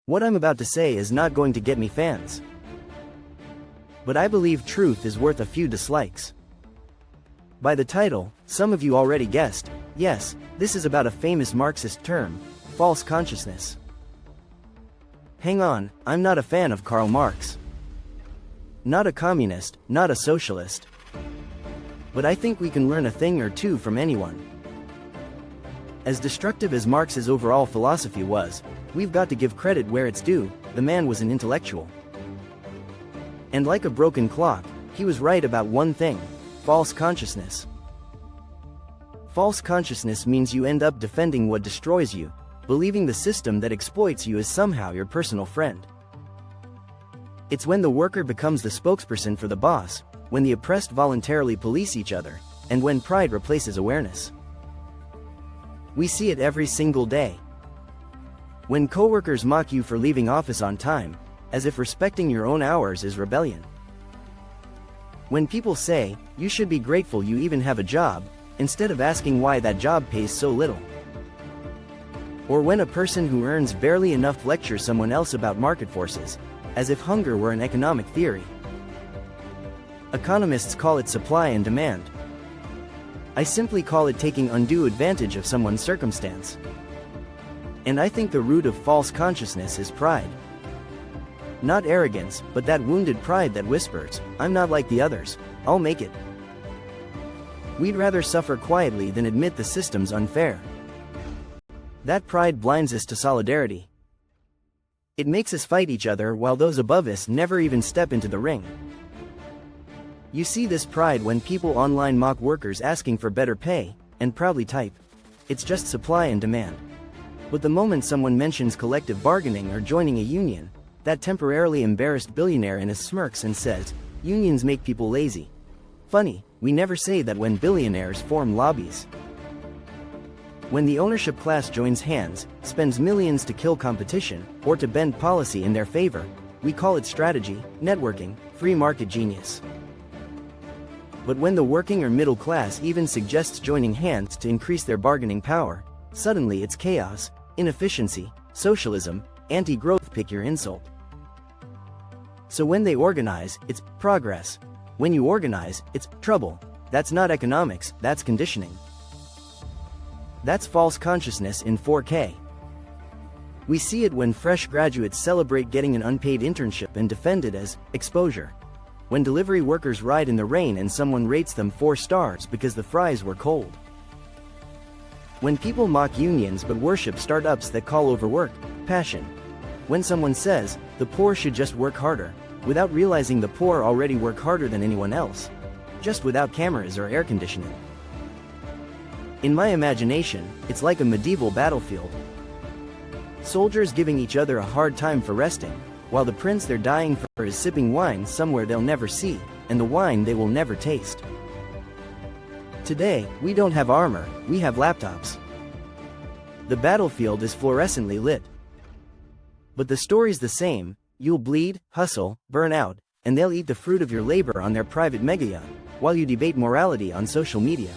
What I'm about to say is not going to get me fans. But I believe truth is worth a few dislikes. By the title, some of you already guessed, yes, this is about a famous Marxist term, false consciousness. Hang on, I'm not a fan of Karl Marx. Not a communist, not a socialist. But I think we can learn a thing or two from anyone. As destructive as Marx's overall philosophy was, we've got to give credit where it's due. The man was an intellectual. And like a broken clock, he was right about one thing: false consciousness. False consciousness means you end up defending what destroys you, believing the system that exploits you is somehow your personal friend. It's when the worker becomes the spokesperson for the boss, when the oppressed voluntarily police each other, and when pride replaces awareness. We see it every single day. When coworkers mock you for leaving office on time, as if respecting your own hours is rebellion. When people say, you should be grateful you even have a job, instead of asking why that job pays so little. Or when a person who earns barely enough lectures someone else about market forces, as if hunger were an economic theory. Economists call it supply and demand. I simply call it taking undue advantage of someone's circumstance. And I think the root of false consciousness is pride. Not arrogance, but that wounded pride that whispers, I'm not like the others, I'll make it. We'd rather suffer quietly than admit the system's unfair. That pride blinds us to solidarity. It makes us fight each other while those above us never even step into the ring. You see this pride when people online mock workers asking for better pay, and proudly type, it's just supply and demand. But the moment someone mentions collective bargaining or joining a union, that temporarily embarrassed billionaire in his smirks and says, unions make people lazy. Funny, we never say that when billionaires form lobbies. When the ownership class joins hands, spends millions to kill competition, or to bend policy in their favor, we call it strategy, networking, free market genius. But when the working or middle class even suggests joining hands to increase their bargaining power, suddenly it's chaos, inefficiency, socialism, anti-growth, pick your insult. So when they organize, it's progress. When you organize, it's trouble. That's not economics, that's conditioning. That's false consciousness in 4K. We see it when fresh graduates celebrate getting an unpaid internship and defend it as exposure. When delivery workers ride in the rain and someone rates them 4 stars because the fries were cold. When people mock unions but worship startups that call overwork passion. When someone says, the poor should just work harder, without realizing the poor already work harder than anyone else, just without cameras or air conditioning. In my imagination, it's like a medieval battlefield. Soldiers giving each other a hard time for resting, while the prince they're dying for is sipping wine somewhere they'll never see, and the wine they will never taste. Today, we don't have armor, we have laptops. The battlefield is fluorescently lit. But the story's the same: you'll bleed, hustle, burn out, and they'll eat the fruit of your labor on their private megayacht, while you debate morality on social media.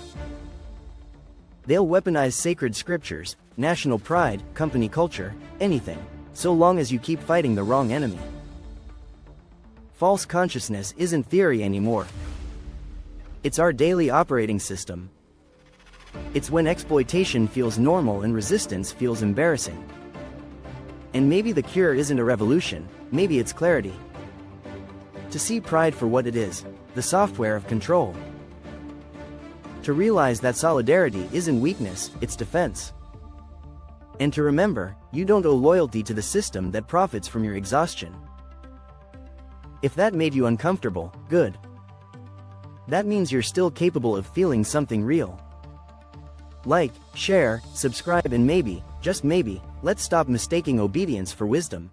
They'll weaponize sacred scriptures, national pride, company culture, anything, so long as you keep fighting the wrong enemy. False consciousness isn't theory anymore. It's our daily operating system. It's when exploitation feels normal and resistance feels embarrassing. And maybe the cure isn't a revolution, maybe it's clarity. To see pride for what it is, the software of control. To realize that solidarity isn't weakness, it's defense. And to remember, you don't owe loyalty to the system that profits from your exhaustion. If that made you uncomfortable, good. That means you're still capable of feeling something real. Like, share, subscribe, and maybe, just maybe, let's stop mistaking obedience for wisdom.